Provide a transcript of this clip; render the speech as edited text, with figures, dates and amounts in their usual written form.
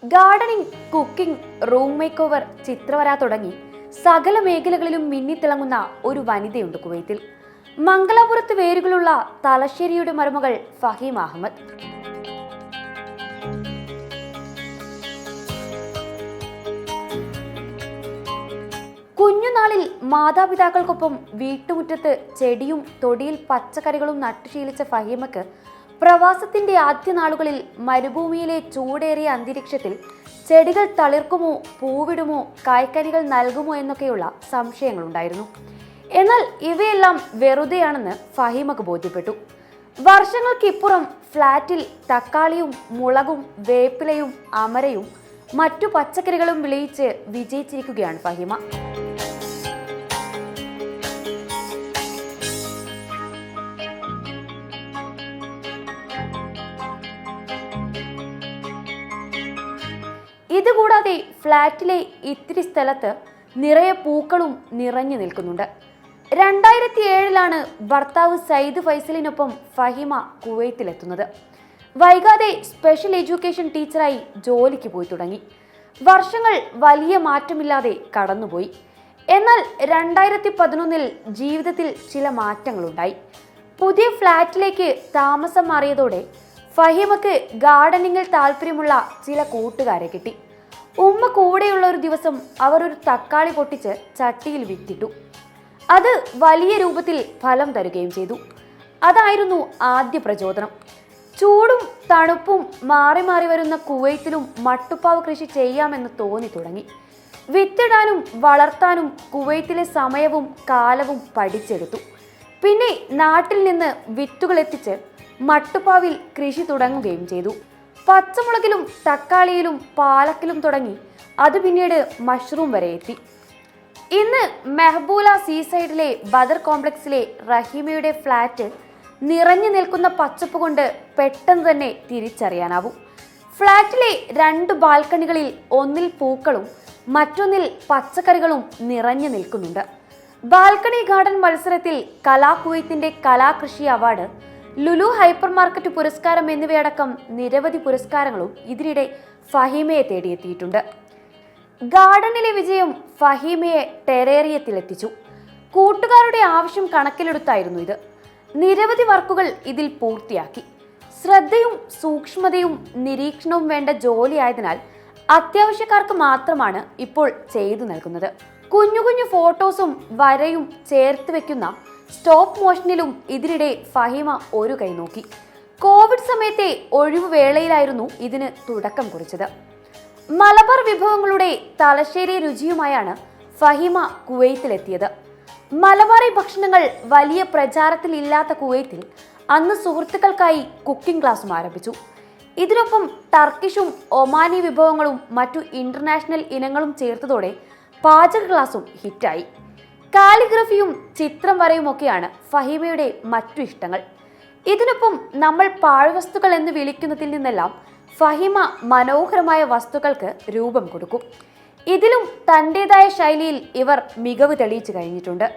Gardening, cooking, room makeover, ചിത്രവര തുടങ്ങി സകല മേഖലകളിലും മിന്നിത്തിളങ്ങുന്ന ഒരു വനിതയുണ്ട് കുവൈത്തിൽ. മംഗലാപുരത്ത് വേരുകളുള്ള തലശ്ശേരിയുടെ മരുമകൾ ഫഹീമ അഹമ്മദ്. കുഞ്ഞുനാളിൽ മാതാപിതാക്കൾക്കൊപ്പം വീട്ടുമുറ്റത്ത് ചെടിയും തൊടിയിൽ പച്ചക്കറികളും നട്ടുശീലിച്ച ഫഹീമക്ക് പ്രവാസത്തിന്റെ ആദ്യ നാളുകളിൽ മരുഭൂമിയിലെ ചൂടേറിയ അന്തരീക്ഷത്തിൽ ചെടികൾ തളിർക്കുമോ, പൂവിടുമോ, കായ്ക്കനികൾ നൽകുമോ എന്നൊക്കെയുള്ള സംശയങ്ങളുണ്ടായിരുന്നു. എന്നാൽ ഇവയെല്ലാം വെറുതെയാണെന്ന് ഫഹീമക്ക് ബോധ്യപ്പെട്ടു. വർഷങ്ങൾക്കിപ്പുറം ഫ്ളാറ്റിൽ തക്കാളിയും മുളകും വേപ്പിലയും അമരയും മറ്റു പച്ചക്കറികളും വിളയിച്ച് വിജയിച്ചിരിക്കുകയാണ് ഫഹീമ. ഇതുകൂടാതെ ഫ്ളാറ്റിലെ ഇത്തിരി സ്ഥലത്ത് നിറയെ പൂക്കളും നിറഞ്ഞു നിൽക്കുന്നുണ്ട്. 2007 ഭർത്താവ് സയ്യിദ് ഫൈസലിനൊപ്പം ഫഹീമ കുവൈത്തിലെത്തുന്നത്. വൈകാതെ സ്പെഷ്യൽ എഡ്യൂക്കേഷൻ ടീച്ചറായി ജോലിക്ക് പോയി തുടങ്ങി. വർഷങ്ങൾ വലിയ മാറ്റമില്ലാതെ കടന്നുപോയി. എന്നാൽ 2011 ജീവിതത്തിൽ ചില മാറ്റങ്ങളുണ്ടായി. പുതിയ ഫ്ളാറ്റിലേക്ക് താമസം മാറിയതോടെ ഫഹീമക്ക് ഗാർഡനിങ്ങിൽ താല്പര്യമുള്ള ചില കൂട്ടുകാരെ കിട്ടി. ഉമ്മ കൂടെയുള്ള ഒരു ദിവസം അവർ ഒരു തക്കാളി പൊട്ടിച്ച് ചട്ടിയിൽ വിത്തിട്ടു. അത് വലിയ രൂപത്തിൽ ഫലം തരുകയും ചെയ്തു. അതായിരുന്നു ആദ്യ പ്രചോദനം. ചൂടും തണുപ്പും മാറി മാറി വരുന്ന കുവൈത്തിലും മട്ടുപ്പാവ് കൃഷി ചെയ്യാമെന്ന് തോന്നി തുടങ്ങി. വിത്തിടാനും വളർത്താനും കുവൈത്തിലെ സമയവും കാലവും പഠിച്ചെടുത്തു. പിന്നെ നാട്ടിൽ നിന്ന് വിത്തുകൾ എത്തിച്ച് മട്ടുപ്പാവിൽ കൃഷി തുടങ്ങുകയും ചെയ്തു. പച്ചമുളകിലും തക്കാളിയിലും പാലക്കിലും തുടങ്ങി അത് പിന്നീട് മഷ്റൂം വരെ എത്തി. ഇന്ന് മെഹബൂല സീസൈഡിലെ ബദർ കോംപ്ലക്സിലെ റഹീമയുടെ ഫ്ളാറ്റ് നിറഞ്ഞു നിൽക്കുന്ന പച്ചപ്പ് കൊണ്ട് പെട്ടെന്ന് തന്നെ തിരിച്ചറിയാനാവും. ഫ്ളാറ്റിലെ 2 ബാൽക്കണികളിൽ ഒന്നിൽ പൂക്കളും മറ്റൊന്നിൽ പച്ചക്കറികളും നിറഞ്ഞു നിൽക്കുന്നുണ്ട്. ബാൽക്കണി ഗാർഡൻ മത്സരത്തിൽ കലാ കുവൈത്തിന്റെ കലാകൃഷി അവാർഡ്, ലുലു ഹൈപ്പർ മാർക്കറ്റ് പുരസ്കാരം എന്നിവയടക്കം നിരവധി പുരസ്കാരങ്ങളും ഇതിനിടെ ഫഹീമയെ തേടിയെത്തിയിട്ടുണ്ട്. ഗാർഡനിലെ വിജയം ഫഹീമയെ ടെറേറിയത്തിലെത്തിച്ചു. കൂട്ടുകാരുടെ ആവശ്യം കണക്കിലെടുത്തായിരുന്നു ഇത്. നിരവധി വർക്കുകൾ ഇതിൽ പൂർത്തിയാക്കി. ശ്രദ്ധയും സൂക്ഷ്മതയും നിരീക്ഷണവും വേണ്ട ജോലിയായതിനാൽ അത്യാവശ്യക്കാർക്ക് മാത്രമാണ് ഇപ്പോൾ ചെയ്തു നൽകുന്നത്. കുഞ്ഞു കുഞ്ഞു ഫോട്ടോസും വരയും ചേർത്ത് വെക്കുന്ന സ്റ്റോപ്പ് മോഷനിലും ഇതിനിടെ ഫഹീമ ഒരു കൈ നോക്കി. കോവിഡ് സമയത്തെ ഒഴിവു വേളയിലായിരുന്നു ഇതിന് തുടക്കം കുറിച്ചത്. മലബാർ വിഭവങ്ങളുടെ തലശ്ശേരി രുചിയുമായാണ് ഫഹീമ കുവൈത്തിലെത്തിയത്. മലബാറി ഭക്ഷണങ്ങൾ വലിയ പ്രചാരത്തിൽ ഇല്ലാത്ത കുവൈത്തിൽ അന്ന് സുഹൃത്തുക്കൾക്കായി കുക്കിംഗ് ക്ലാസും ആരംഭിച്ചു. ഇതിനൊപ്പം ടർക്കിഷും ഒമാനി വിഭവങ്ങളും മറ്റു ഇന്റർനാഷണൽ ഇനങ്ങളും ചേർത്തതോടെ പാചക ക്ലാസും ഹിറ്റായി. കാലിഗ്രഫിയും ചിത്രം വരയും ഒക്കെയാണ് ഫഹീമയുടെ മറ്റു ഇഷ്ടങ്ങൾ. ഇതിനൊപ്പം നമ്മൾ പാഴ്വസ്തുക്കൾ എന്ന് വിളിക്കുന്നതിൽ നിന്നെല്ലാം ഫഹീമ മനോഹരമായ വസ്തുക്കൾക്ക് രൂപം കൊടുക്കും. ഇതിലും തൻ്റെതായ ശൈലിയിൽ ഇവർ മികവ് തെളിയിച്ചു കഴിഞ്ഞിട്ടുണ്ട്.